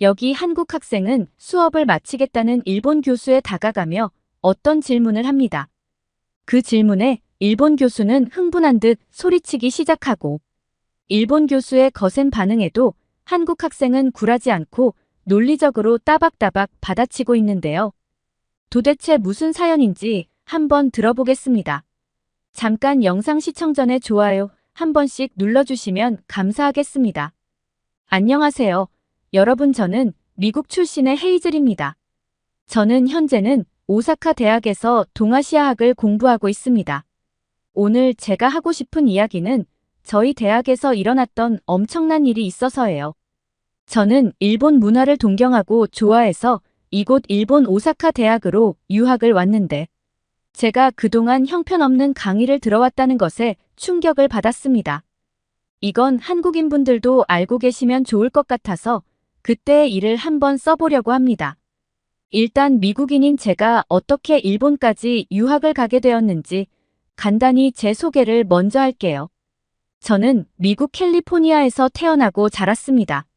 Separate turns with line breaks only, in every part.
여기 한국 학생은 수업을 마치겠다는 일본 교수에 다가가며 어떤 질문을 합니다. 그 질문에 일본 교수는 흥분한 듯 소리치기 시작하고 일본 교수의 거센 반응에도 한국 학생은 굴하지 않고 논리적으로 따박따박 받아치고 있는데요. 도대체 무슨 사연인지 한번 들어보겠습니다. 잠깐 영상 시청 전에 좋아요 한 번씩 눌러주시면 감사하겠습니다. 안녕하세요. 여러분, 저는 미국 출신의 헤이즐입니다. 저는 현재는 오사카 대학에서 동아시아학을 공부하고 있습니다. 오늘 제가 하고 싶은 이야기는 저희 대학에서 일어났던 엄청난 일이 있어서예요. 저는 일본 문화를 동경하고 좋아해서 이곳 일본 오사카 대학으로 유학을 왔는데 제가 그동안 형편없는 강의를 들어왔다는 것에 충격을 받았습니다. 이건 한국인분들도 알고 계시면 좋을 것 같아서 그때의 일을 한번 써보려고 합니다. 일단 미국인인 제가 어떻게 일본까지 유학을 가게 되었는지 간단히 제 소개를 먼저 할게요. 저는 미국 캘리포니아에서 태어나고 자랐습니다.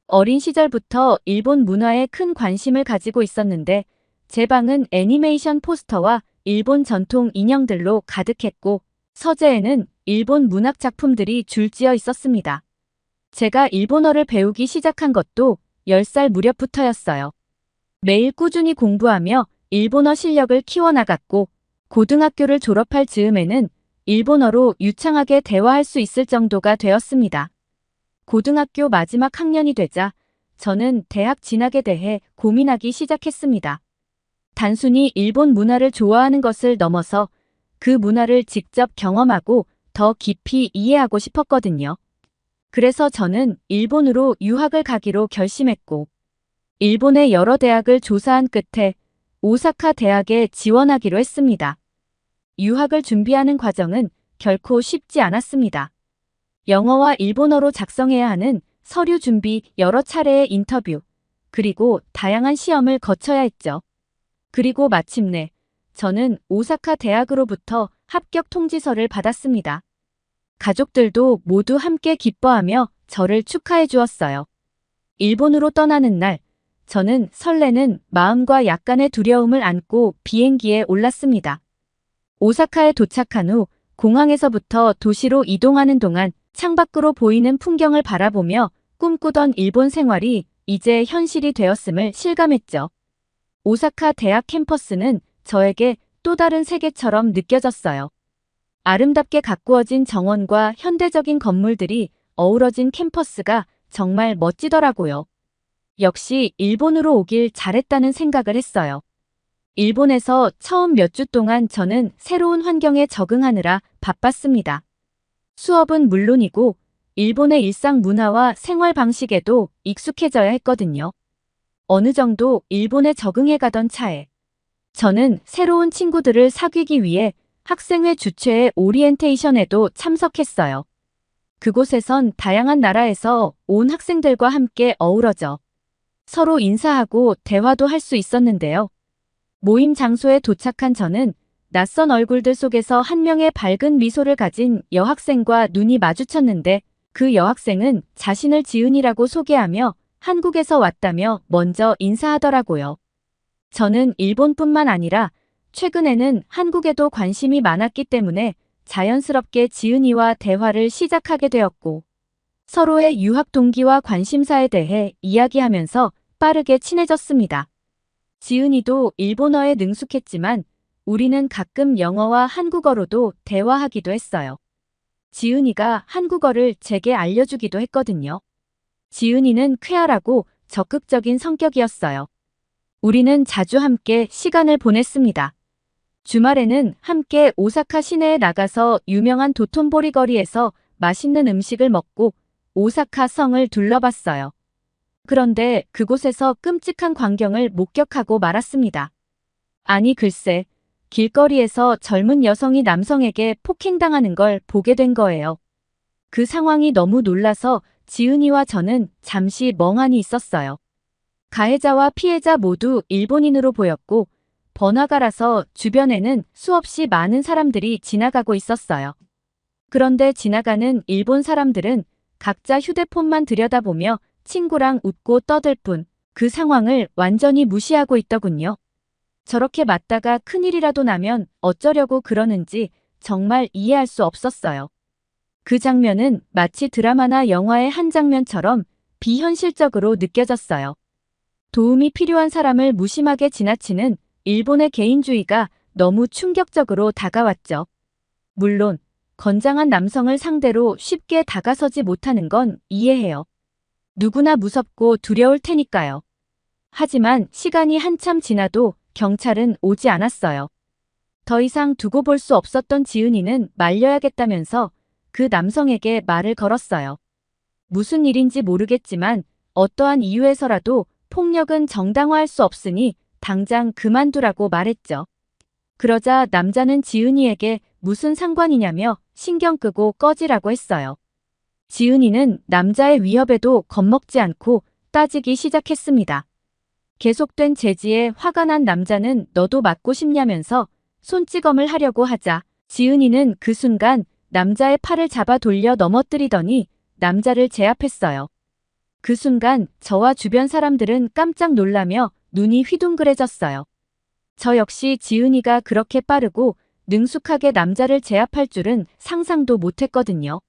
어린 시절부터 일본 문화에 큰 관심을 가지고 있었는데 제 방은 애니메이션 포스터와 일본 전통 인형들로 가득했고 서재에는 일본 문학 작품들이 줄지어 있었습니다. 제가 일본어를 배우기 시작한 것도 10살 무렵부터였어요. 매일 꾸준히 공부하며 일본어 실력을 키워나갔고 고등학교를 졸업할 즈음에는 일본어로 유창하게 대화할 수 있을 정도가 되었습니다. 고등학교 마지막 학년이 되자 저는 대학 진학에 대해 고민하기 시작했습니다. 단순히 일본 문화를 좋아하는 것을 넘어서 그 문화를 직접 경험하고 더 깊이 이해하고 싶었거든요. 그래서 저는 일본으로 유학을 가기로 결심했고 일본의 여러 대학을 조사한 끝에 오사카 대학에 지원하기로 했습니다. 유학을 준비하는 과정은 결코 쉽지 않았습니다. 영어와 일본어로 작성해야 하는 서류 준비, 여러 차례의 인터뷰, 그리고 다양한 시험을 거쳐야 했죠. 그리고 마침내 저는 오사카 대학으로부터 합격 통지서를 받았습니다. 가족들도 모두 함께 기뻐하며 저를 축하해 주었어요. 일본으로 떠나는 날, 저는 설레는 마음과 약간의 두려움을 안고 비행기에 올랐습니다. 오사카에 도착한 후 공항에서부터 도시로 이동하는 동안 창밖으로 보이는 풍경을 바라보며 꿈꾸던 일본 생활이 이제 현실이 되었음을 실감했죠. 오사카 대학 캠퍼스는 저에게 또 다른 세계처럼 느껴졌어요. 아름답게 가꾸어진 정원과 현대적인 건물들이 어우러진 캠퍼스가 정말 멋지더라고요. 역시 일본으로 오길 잘했다는 생각을 했어요. 일본에서 처음 몇 주 동안 저는 새로운 환경에 적응하느라 바빴습니다. 수업은 물론이고 일본의 일상 문화와 생활 방식에도 익숙해져야 했거든요. 어느 정도 일본에 적응해 가던 차에 저는 새로운 친구들을 사귀기 위해 학생회 주최의 오리엔테이션에도 참석했어요. 그곳에선 다양한 나라에서 온 학생들과 함께 어우러져 서로 인사하고 대화도 할 수 있었는데요. 모임 장소에 도착한 저는 낯선 얼굴들 속에서 한 명의 밝은 미소를 가진 여학생과 눈이 마주쳤는데 그 여학생은 자신을 지은이라고 소개하며 한국에서 왔다며 먼저 인사하더라고요. 저는 일본뿐만 아니라 최근에는 한국에도 관심이 많았기 때문에 자연스럽게 지은이와 대화를 시작하게 되었고 서로의 유학 동기와 관심사에 대해 이야기하면서 빠르게 친해졌습니다. 지은이도 일본어에 능숙했지만 우리는 가끔 영어와 한국어로도 대화하기도 했어요. 지은이가 한국어를 제게 알려주기도 했거든요. 지은이는 쾌활하고 적극적인 성격이었어요. 우리는 자주 함께 시간을 보냈습니다. 주말에는 함께 오사카 시내에 나가서 유명한 도톤보리 거리에서 맛있는 음식을 먹고 오사카 성을 둘러봤어요. 그런데 그곳에서 끔찍한 광경을 목격하고 말았습니다. 아니 글쎄, 길거리에서 젊은 여성이 남성에게 폭행당하는 걸 보게 된 거예요. 그 상황이 너무 놀라서 지은이와 저는 잠시 멍하니 있었어요. 가해자와 피해자 모두 일본인으로 보였고 번화가라서 주변에는 수없이 많은 사람들이 지나가고 있었어요. 그런데 지나가는 일본 사람들은 각자 휴대폰만 들여다보며 친구랑 웃고 떠들 뿐 그 상황을 완전히 무시하고 있더군요. 저렇게 맞다가 큰일이라도 나면 어쩌려고 그러는지 정말 이해할 수 없었어요. 그 장면은 마치 드라마나 영화의 한 장면처럼 비현실적으로 느껴졌어요. 도움이 필요한 사람을 무심하게 지나치는 일본의 개인주의가 너무 충격적으로 다가왔죠. 물론 건장한 남성을 상대로 쉽게 다가서지 못하는 건 이해해요. 누구나 무섭고 두려울 테니까요. 하지만 시간이 한참 지나도 경찰은 오지 않았어요. 더 이상 두고 볼 수 없었던 지은이는 말려야겠다면서 그 남성에게 말을 걸었어요. 무슨 일인지 모르겠지만 어떠한 이유에서라도 폭력은 정당화할 수 없으니 당장 그만두라고 말했죠. 그러자 남자는 지은이에게 무슨 상관이냐며 신경 끄고 꺼지라고 했어요. 지은이는 남자의 위협에도 겁먹지 않고 따지기 시작했습니다. 계속된 제지에 화가 난 남자는 너도 맞고 싶냐면서 손찌검을 하려고 하자 지은이는 그 순간 남자의 팔을 잡아 돌려 넘어뜨리더니 남자를 제압했어요. 그 순간 저와 주변 사람들은 깜짝 놀라며 눈이 휘둥그레졌어요. 저 역시 지은이가 그렇게 빠르고 능숙하게 남자를 제압할 줄은 상상도 못했거든요.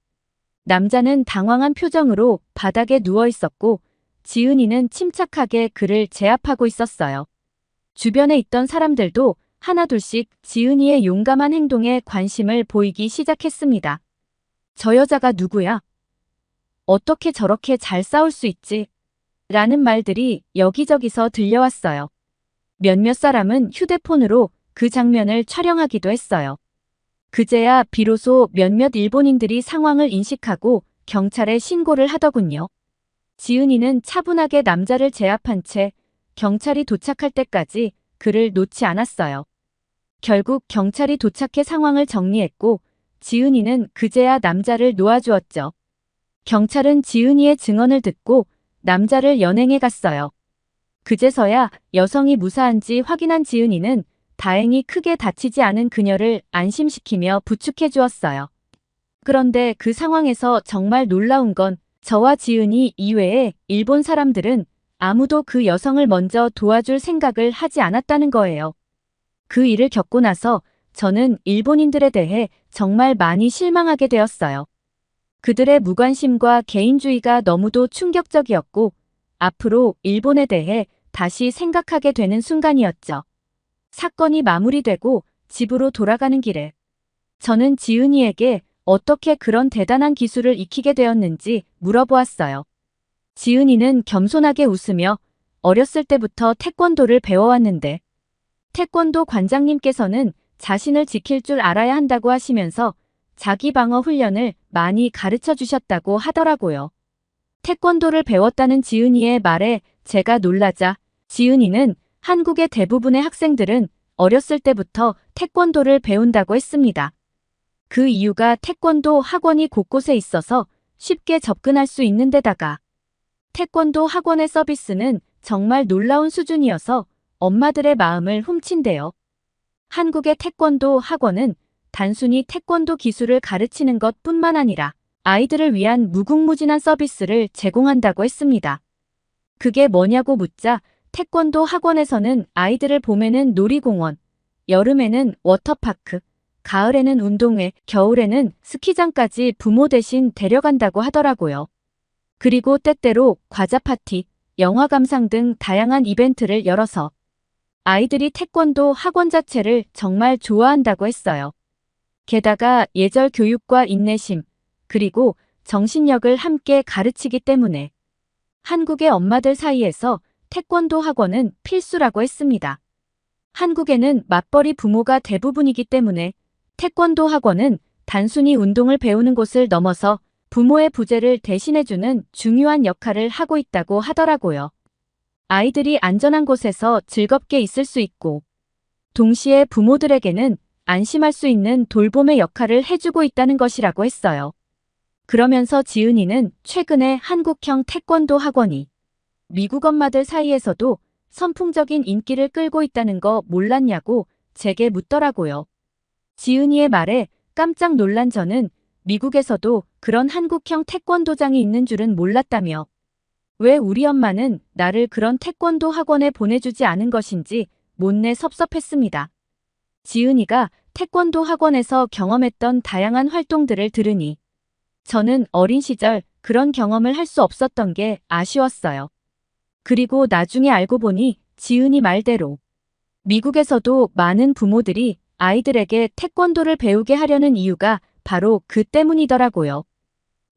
남자는 당황한 표정으로 바닥에 누워 있었고 지은이는 침착하게 그를 제압하고 있었어요. 주변에 있던 사람들도 하나둘씩 지은이의 용감한 행동에 관심을 보이기 시작했습니다. 저 여자가 누구야? 어떻게 저렇게 잘 싸울 수 있지? 라는 말들이 여기저기서 들려왔어요. 몇몇 사람은 휴대폰으로 그 장면을 촬영하기도 했어요. 그제야 비로소 몇몇 일본인들이 상황을 인식하고 경찰에 신고를 하더군요. 지은이는 차분하게 남자를 제압한 채 경찰이 도착할 때까지 그를 놓지 않았어요. 결국 경찰이 도착해 상황을 정리했고 지은이는 그제야 남자를 놓아주었죠. 경찰은 지은이의 증언을 듣고 남자를 연행해 갔어요. 그제서야 여성이 무사한지 확인한 지은이는 다행히 크게 다치지 않은 그녀를 안심시키며 부축해 주었어요. 그런데 그 상황에서 정말 놀라운 건 저와 지은이 이외에 일본 사람들은 아무도 그 여성을 먼저 도와줄 생각을 하지 않았다는 거예요. 그 일을 겪고 나서 저는 일본인들에 대해 정말 많이 실망하게 되었어요. 그들의 무관심과 개인주의가 너무도 충격적이었고 앞으로 일본에 대해 다시 생각하게 되는 순간이었죠. 사건이 마무리되고 집으로 돌아가는 길에 저는 지은이에게 어떻게 그런 대단한 기술을 익히게 되었는지 물어보았어요. 지은이는 겸손하게 웃으며 어렸을 때부터 태권도를 배워왔는데 태권도 관장님께서는 자신을 지킬 줄 알아야 한다고 하시면서 자기 방어 훈련을 많이 가르쳐 주셨다고 하더라고요. 태권도를 배웠다는 지은이의 말에 제가 놀라자 지은이는 한국의 대부분의 학생들은 어렸을 때부터 태권도를 배운다고 했습니다. 그 이유가 태권도 학원이 곳곳에 있어서 쉽게 접근할 수 있는 데다가 태권도 학원의 서비스는 정말 놀라운 수준이어서 엄마들의 마음을 훔친대요. 한국의 태권도 학원은 단순히 태권도 기술을 가르치는 것뿐만 아니라 아이들을 위한 무궁무진한 서비스를 제공한다고 했습니다. 그게 뭐냐고 묻자 태권도 학원에서는 아이들을 봄에는 놀이공원, 여름에는 워터파크, 가을에는 운동회, 겨울에는 스키장까지 부모 대신 데려간다고 하더라고요. 그리고 때때로 과자 파티, 영화 감상 등 다양한 이벤트를 열어서 아이들이 태권도 학원 자체를 정말 좋아한다고 했어요. 게다가 예절 교육과 인내심, 그리고 정신력을 함께 가르치기 때문에 한국의 엄마들 사이에서 태권도 학원은 필수라고 했습니다. 한국에는 맞벌이 부모가 대부분이기 때문에 태권도 학원은 단순히 운동을 배우는 곳을 넘어서 부모의 부재를 대신해주는 중요한 역할을 하고 있다고 하더라고요. 아이들이 안전한 곳에서 즐겁게 있을 수 있고 동시에 부모들에게는 안심할 수 있는 돌봄의 역할을 해주고 있다는 것이라고 했어요. 그러면서 지은이는 최근에 한국형 태권도 학원이 미국 엄마들 사이에서도 선풍적인 인기를 끌고 있다는 거 몰랐냐고 제게 묻더라고요. 지은이의 말에 깜짝 놀란 저는 미국에서도 그런 한국형 태권도장이 있는 줄은 몰랐다며 왜 우리 엄마는 나를 그런 태권도 학원에 보내주지 않은 것인지 못내 섭섭했습니다. 지은이가 태권도 학원에서 경험했던 다양한 활동들을 들으니 저는 어린 시절 그런 경험을 할 수 없었던 게 아쉬웠어요. 그리고 나중에 알고 보니 지은이 말대로 미국에서도 많은 부모들이 아이들에게 태권도를 배우게 하려는 이유가 바로 그 때문이더라고요.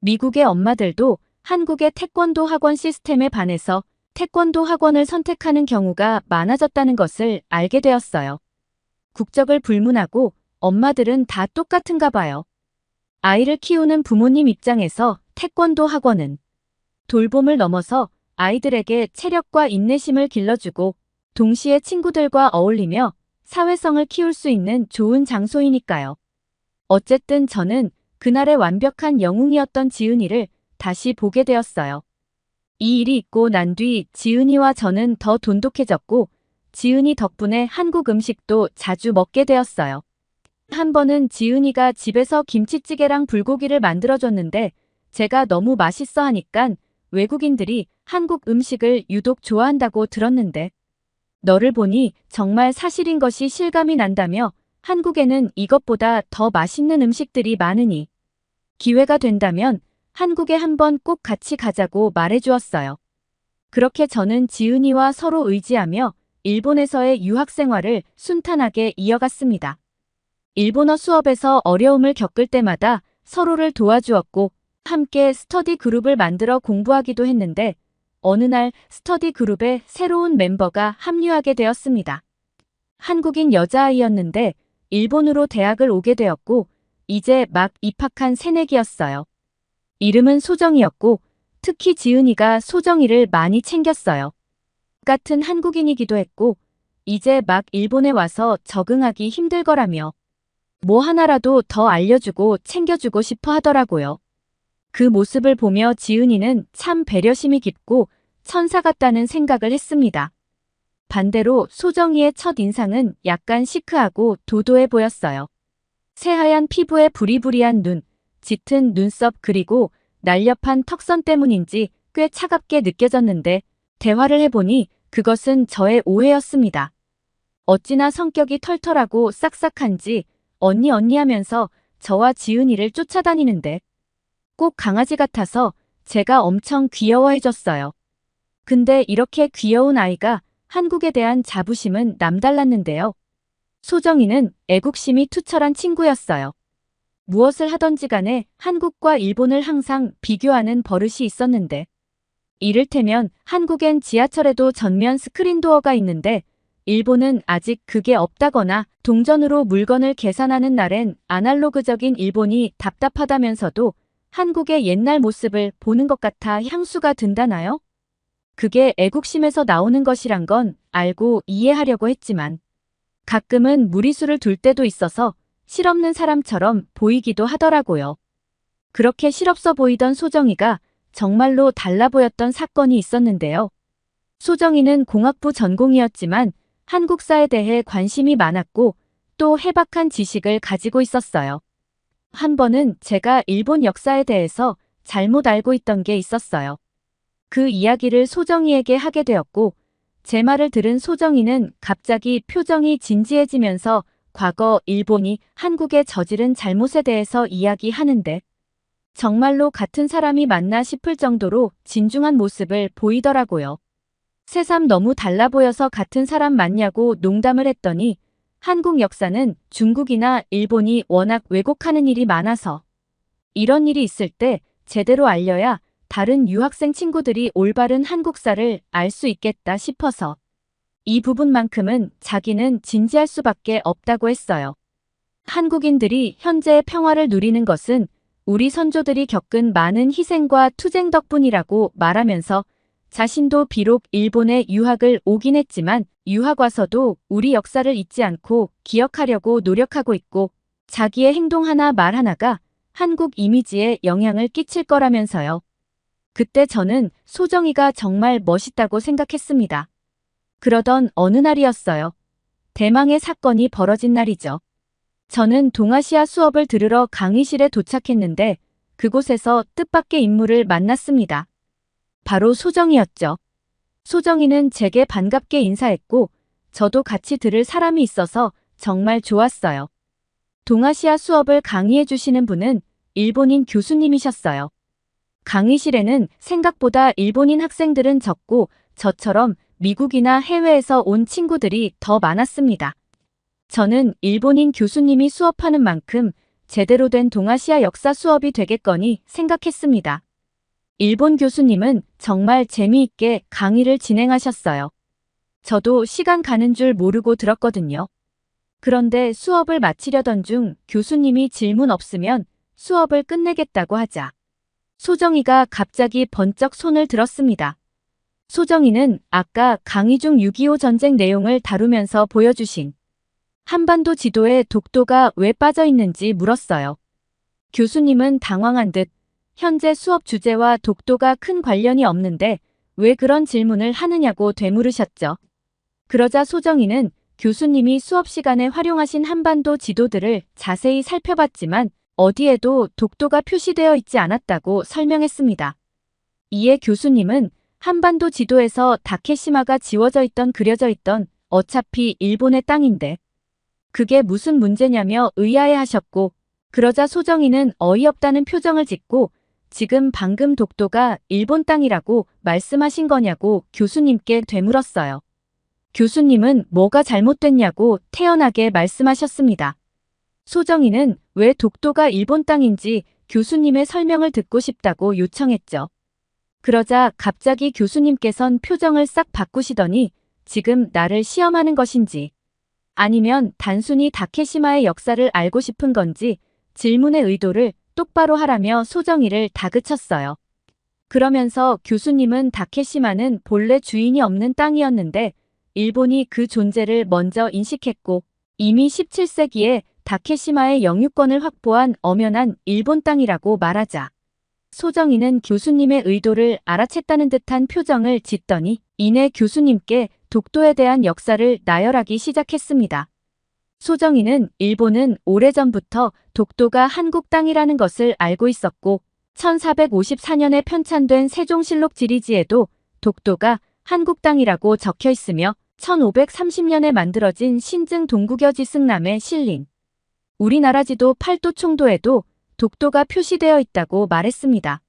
미국의 엄마들도 한국의 태권도 학원 시스템에 반해서 태권도 학원을 선택하는 경우가 많아졌다는 것을 알게 되었어요. 국적을 불문하고 엄마들은 다 똑같은가 봐요. 아이를 키우는 부모님 입장에서 태권도 학원은 돌봄을 넘어서 아이들에게 체력과 인내심을 길러주고 동시에 친구들과 어울리며 사회성을 키울 수 있는 좋은 장소이니까요. 어쨌든 저는 그날의 완벽한 영웅이었던 지은이를 다시 보게 되었어요. 이 일이 있고 난 뒤 지은이와 저는 더 돈독해졌고 지은이 덕분에 한국 음식도 자주 먹게 되었어요. 한 번은 지은이가 집에서 김치찌개랑 불고기를 만들어줬는데 제가 너무 맛있어 하니깐 외국인들이 한국 음식을 유독 좋아한다고 들었는데 너를 보니 정말 사실인 것이 실감이 난다며 한국에는 이것보다 더 맛있는 음식들이 많으니 기회가 된다면 한국에 한번 꼭 같이 가자고 말해주었어요. 그렇게 저는 지은이와 서로 의지하며 일본에서의 유학 생활을 순탄하게 이어갔습니다. 일본어 수업에서 어려움을 겪을 때마다 서로를 도와주었고 함께 스터디 그룹을 만들어 공부하기도 했는데 어느 날 스터디 그룹에 새로운 멤버가 합류하게 되었습니다. 한국인 여자아이였는데 일본으로 대학을 오게 되었고 이제 막 입학한 새내기였어요. 이름은 소정이었고 특히 지은이가 소정이를 많이 챙겼어요. 같은 한국인이기도 했고 이제 막 일본에 와서 적응하기 힘들 거라며 뭐 하나라도 더 알려주고 챙겨주고 싶어 하더라고요. 그 모습을 보며 지은이는 참 배려심이 깊고 천사 같다는 생각을 했습니다. 반대로 소정이의 첫 인상은 약간 시크하고 도도해 보였어요. 새하얀 피부에 부리부리한 눈, 짙은 눈썹 그리고 날렵한 턱선 때문인지 꽤 차갑게 느껴졌는데 대화를 해보니 그것은 저의 오해였습니다. 어찌나 성격이 털털하고 싹싹한지 언니 하면서 저와 지은이를 쫓아다니는데 꼭 강아지 같아서 제가 엄청 귀여워해졌어요. 근데 이렇게 귀여운 아이가 한국에 대한 자부심은 남달랐는데요. 소정이는 애국심이 투철한 친구였어요. 무엇을 하던지 간에 한국과 일본을 항상 비교하는 버릇이 있었는데 이를테면 한국엔 지하철에도 전면 스크린도어가 있는데 일본은 아직 그게 없다거나 동전으로 물건을 계산하는 날엔 아날로그적인 일본이 답답하다면서도 한국의 옛날 모습을 보는 것 같아 향수가 든다나요? 그게 애국심에서 나오는 것이란 건 알고 이해하려고 했지만 가끔은 무리수를 둘 때도 있어서 실없는 사람처럼 보이기도 하더라고요. 그렇게 실없어 보이던 소정이가 정말로 달라 보였던 사건이 있었는데요. 소정이는 공학부 전공이었지만 한국사에 대해 관심이 많았고 또 해박한 지식을 가지고 있었어요. 한 번은 제가 일본 역사에 대해서 잘못 알고 있던 게 있었어요. 그 이야기를 소정이에게 하게 되었고 제 말을 들은 소정이는 갑자기 표정이 진지해지면서 과거 일본이 한국에 저지른 잘못에 대해서 이야기하는데 정말로 같은 사람이 맞나 싶을 정도로 진중한 모습을 보이더라고요. 새삼 너무 달라 보여서 같은 사람 맞냐고 농담을 했더니 한국 역사는 중국이나 일본이 워낙 왜곡하는 일이 많아서 이런 일이 있을 때 제대로 알려야 다른 유학생 친구들이 올바른 한국사를 알 수 있겠다 싶어서 이 부분만큼은 자기는 진지할 수밖에 없다고 했어요. 한국인들이 현재의 평화를 누리는 것은 우리 선조들이 겪은 많은 희생과 투쟁 덕분이라고 말하면서 자신도 비록 일본에 유학을 오긴 했지만 유학 와서도 우리 역사를 잊지 않고 기억하려고 노력하고 있고 자기의 행동 하나 말 하나가 한국 이미지에 영향을 끼칠 거라면서요. 그때 저는 소정이가 정말 멋있다고 생각했습니다. 그러던 어느 날이었어요. 대망의 사건이 벌어진 날이죠. 저는 동아시아 수업을 들으러 강의실에 도착했는데 그곳에서 뜻밖의 인물을 만났습니다. 바로 소정이었죠. 소정이는 제게 반갑게 인사했고 저도 같이 들을 사람이 있어서 정말 좋았어요. 동아시아 수업을 강의해 주시는 분은 일본인 교수님이셨어요. 강의실에는 생각보다 일본인 학생들은 적고 저처럼 미국이나 해외에서 온 친구들이 더 많았습니다. 저는 일본인 교수님이 수업하는 만큼 제대로 된 동아시아 역사 수업이 되겠거니 생각했습니다. 일본 교수님은 정말 재미있게 강의를 진행하셨어요. 저도 시간 가는 줄 모르고 들었거든요. 그런데 수업을 마치려던 중 교수님이 질문 없으면 수업을 끝내겠다고 하자 소정이가 갑자기 번쩍 손을 들었습니다. 소정이는 아까 강의 중 6.25 전쟁 내용을 다루면서 보여주신 한반도 지도에 독도가 왜 빠져 있는지 물었어요. 교수님은 당황한 듯 현재 수업 주제와 독도가 큰 관련이 없는데 왜 그런 질문을 하느냐고 되물으셨죠. 그러자 소정이는 교수님이 수업 시간에 활용하신 한반도 지도들을 자세히 살펴봤지만 어디에도 독도가 표시되어 있지 않았다고 설명했습니다. 이에 교수님은 한반도 지도에서 다케시마가 그려져 있던 어차피 일본의 땅인데 그게 무슨 문제냐며 의아해하셨고 그러자 소정이는 어이없다는 표정을 짓고 지금 방금 독도가 일본 땅이라고 말씀하신 거냐고 교수님께 되물었어요. 교수님은 뭐가 잘못됐냐고 태연하게 말씀하셨습니다. 소정이는 왜 독도가 일본 땅인지 교수님의 설명을 듣고 싶다고 요청했죠. 그러자 갑자기 교수님께선 표정을 싹 바꾸시더니 지금 나를 시험하는 것인지 아니면 단순히 다케시마의 역사를 알고 싶은 건지 질문의 의도를 똑바로 하라며 소정이를 다그쳤어요. 그러면서 교수님은 다케시마는 본래 주인이 없는 땅이었는데 일본이 그 존재를 먼저 인식했고 이미 17세기에 다케시마의 영유권을 확보한 엄연한 일본 땅이라고 말하자 소정이는 교수님의 의도를 알아챘다는 듯한 표정을 짓더니 이내 교수님께 독도에 대한 역사를 나열하기 시작했습니다. 소정이는 일본은 오래전부터 독도가 한국 땅이라는 것을 알고 있었고 1454년에 편찬된 세종실록 지리지에도 독도가 한국 땅이라고 적혀 있으며 1530년에 만들어진 신증 동국여지 승남에 실린 우리나라 지도 팔도 총도에도 독도가 표시되어 있다고 말했습니다.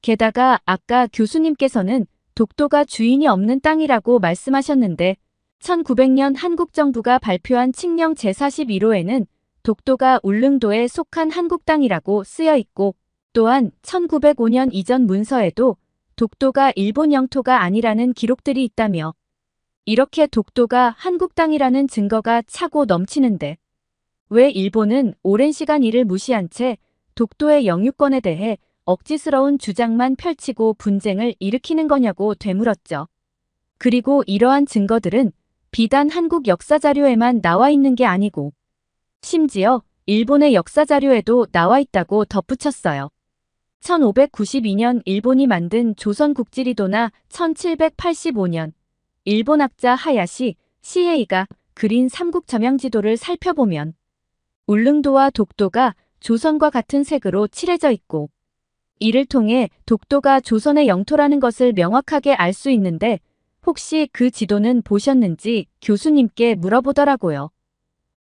게다가 아까 교수님께서는 독도가 주인이 없는 땅이라고 말씀하셨는데 1900년 한국 정부가 발표한 칙령 제41호에는 독도가 울릉도에 속한 한국 땅이라고 쓰여 있고 또한 1905년 이전 문서에도 독도가 일본 영토가 아니라는 기록들이 있다며 이렇게 독도가 한국 땅이라는 증거가 차고 넘치는데 왜 일본은 오랜 시간 이를 무시한 채 독도의 영유권에 대해 억지스러운 주장만 펼치고 분쟁을 일으키는 거냐고 되물었죠. 그리고 이러한 증거들은 비단 한국 역사자료에만 나와 있는 게 아니고 심지어 일본의 역사자료에도 나와 있다고 덧붙였어요. 1592년 일본이 만든 조선국지리도나 1785년 일본 학자 하야시 시에이가 그린 삼국점형지도를 살펴보면 울릉도와 독도가 조선과 같은 색으로 칠해져 있고 이를 통해 독도가 조선의 영토라는 것을 명확하게 알 수 있는데 혹시 그 지도는 보셨는지 교수님께 물어보더라고요.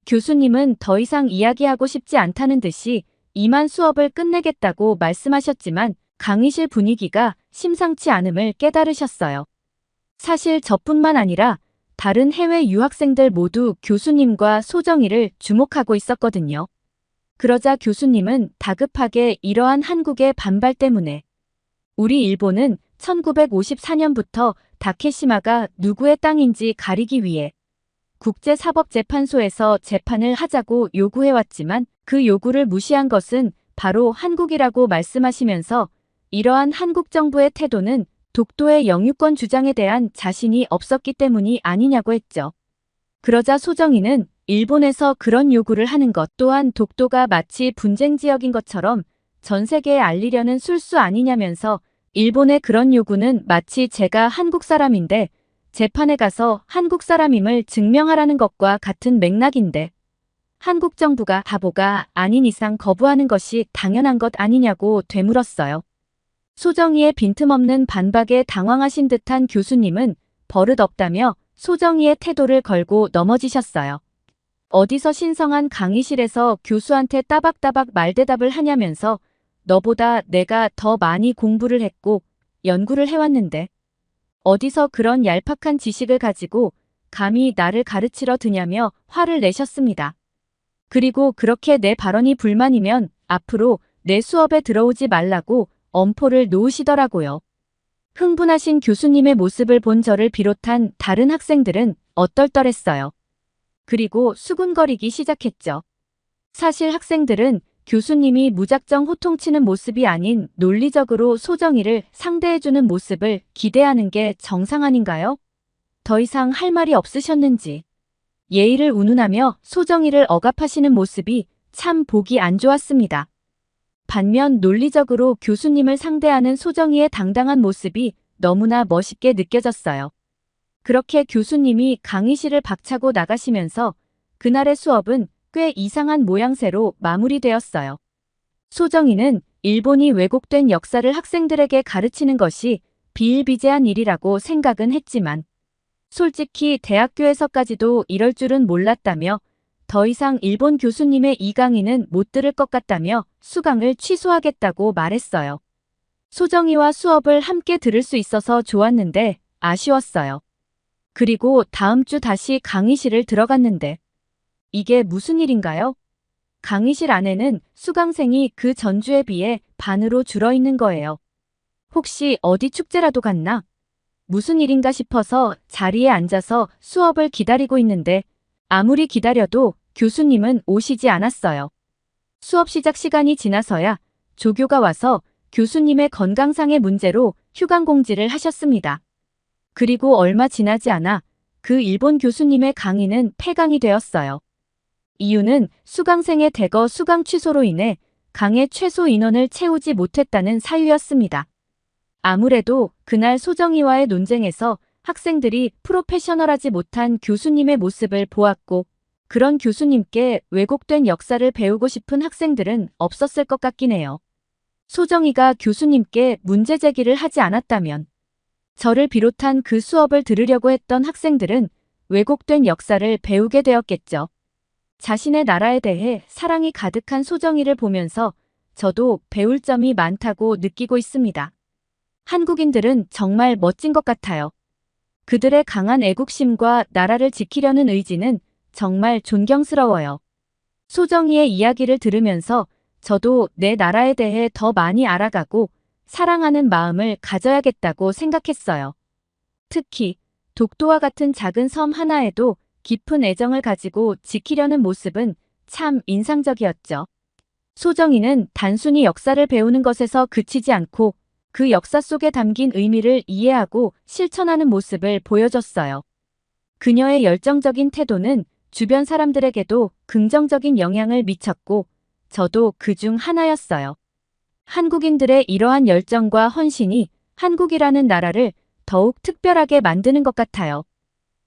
교수님은 더 이상 이야기하고 싶지 않다는 듯이 이만 수업을 끝내겠다고 말씀하셨지만 강의실 분위기가 심상치 않음을 깨달으셨어요. 사실 저뿐만 아니라 다른 해외 유학생들 모두 교수님과 소정이를 주목하고 있었거든요. 그러자 교수님은 다급하게 이러한 한국의 반발 때문에 우리 일본은 1954년부터 다케시마가 누구의 땅인지 가리기 위해 국제사법재판소에서 재판을 하자고 요구해왔지만 그 요구를 무시한 것은 바로 한국이라고 말씀하시면서 이러한 한국 정부의 태도는 독도의 영유권 주장에 대한 자신이 없었기 때문이 아니냐고 했죠. 그러자 소정이는 일본에서 그런 요구를 하는 것 또한 독도가 마치 분쟁 지역인 것처럼 전 세계에 알리려는 술수 아니냐면서 일본의 그런 요구는 마치 제가 한국 사람인데 재판에 가서 한국 사람임을 증명하라는 것과 같은 맥락인데 한국 정부가 바보가 아닌 이상 거부하는 것이 당연한 것 아니냐고 되물었어요. 소정이의 빈틈없는 반박에 당황하신 듯한 교수님은 버릇없다며 소정이의 태도를 걸고 넘어지셨어요. 어디서 신성한 강의실에서 교수한테 따박따박 말대답을 하냐면서 너보다 내가 더 많이 공부를 했고 연구를 해왔는데 어디서 그런 얄팍한 지식을 가지고 감히 나를 가르치러 드냐며 화를 내셨습니다. 그리고 그렇게 내 발언이 불만이면 앞으로 내 수업에 들어오지 말라고 엄포를 놓으시더라고요. 흥분하신 교수님의 모습을 본 저를 비롯한 다른 학생들은 얼떨떨했어요. 그리고 수군거리기 시작했죠. 사실 학생들은 교수님이 무작정 호통치는 모습이 아닌 논리적으로 소정이를 상대해주는 모습을 기대하는 게 정상 아닌가요? 더 이상 할 말이 없으셨는지 예의를 운운하며 소정이를 억압하시는 모습이 참 보기 안 좋았습니다. 반면 논리적으로 교수님을 상대하는 소정이의 당당한 모습이 너무나 멋있게 느껴졌어요. 그렇게 교수님이 강의실을 박차고 나가시면서 그날의 수업은 꽤 이상한 모양새로 마무리되었어요. 소정이는 일본이 왜곡된 역사를 학생들에게 가르치는 것이 비일비재한 일이라고 생각은 했지만 솔직히 대학교에서까지도 이럴 줄은 몰랐다며 더 이상 일본 교수님의 이 강의는 못 들을 것 같다며 수강을 취소하겠다고 말했어요. 소정이와 수업을 함께 들을 수 있어서 좋았는데 아쉬웠어요. 그리고 다음 주 다시 강의실을 들어갔는데 이게 무슨 일인가요? 강의실 안에는 수강생이 그 전주에 비해 반으로 줄어 있는 거예요. 혹시 어디 축제라도 갔나? 무슨 일인가 싶어서 자리에 앉아서 수업을 기다리고 있는데 아무리 기다려도 교수님은 오시지 않았어요. 수업 시작 시간이 지나서야 조교가 와서 교수님의 건강상의 문제로 휴강공지를 하셨습니다. 그리고 얼마 지나지 않아 그 일본 교수님의 강의는 폐강이 되었어요. 이유는 수강생의 대거 수강 취소로 인해 강의 최소 인원을 채우지 못했다는 사유였습니다. 아무래도 그날 소정이와의 논쟁에서 학생들이 프로페셔널하지 못한 교수님의 모습을 보았고 그런 교수님께 왜곡된 역사를 배우고 싶은 학생들은 없었을 것 같긴 해요. 소정이가 교수님께 문제 제기를 하지 않았다면 저를 비롯한 그 수업을 들으려고 했던 학생들은 왜곡된 역사를 배우게 되었겠죠. 자신의 나라에 대해 사랑이 가득한 소정이를 보면서 저도 배울 점이 많다고 느끼고 있습니다. 한국인들은 정말 멋진 것 같아요. 그들의 강한 애국심과 나라를 지키려는 의지는 정말 존경스러워요. 소정이의 이야기를 들으면서 저도 내 나라에 대해 더 많이 알아가고 사랑하는 마음을 가져야겠다고 생각했어요. 특히 독도와 같은 작은 섬 하나에도 깊은 애정을 가지고 지키려는 모습은 참 인상적이었죠. 소정이는 단순히 역사를 배우는 것에서 그치지 않고 그 역사 속에 담긴 의미를 이해하고 실천하는 모습을 보여줬어요. 그녀의 열정적인 태도는 주변 사람들에게도 긍정적인 영향을 미쳤고 저도 그중 하나였어요. 한국인들의 이러한 열정과 헌신이 한국이라는 나라를 더욱 특별하게 만드는 것 같아요.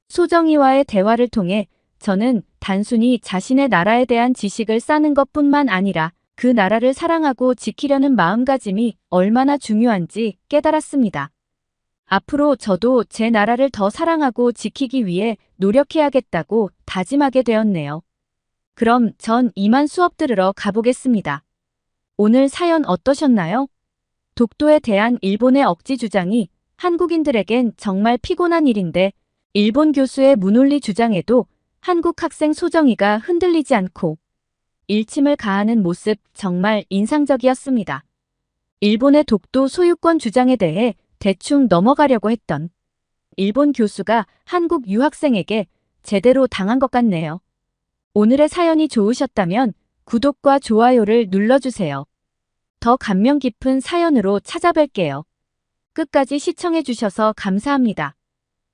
소정이와의 대화를 통해 저는 단순히 자신의 나라에 대한 지식을 쌓는 것뿐만 아니라 그 나라를 사랑하고 지키려는 마음가짐이 얼마나 중요한지 깨달았습니다. 앞으로 저도 제 나라를 더 사랑하고 지키기 위해 노력해야겠다고 다짐하게 되었네요. 그럼 전 이만 수업 들으러 가보겠습니다. 오늘 사연 어떠셨나요? 독도에 대한 일본의 억지 주장이 한국인들에겐 정말 피곤한 일인데 일본 교수의 무논리 주장에도 한국 학생 소정이가 흔들리지 않고 일침을 가하는 모습 정말 인상적이었습니다. 일본의 독도 소유권 주장에 대해 대충 넘어가려고 했던 일본 교수가 한국 유학생에게 제대로 당한 것 같네요. 오늘의 사연이 좋으셨다면 구독과 좋아요를 눌러주세요. 더 감명 깊은 사연으로 찾아뵐게요. 끝까지 시청해주셔서 감사합니다.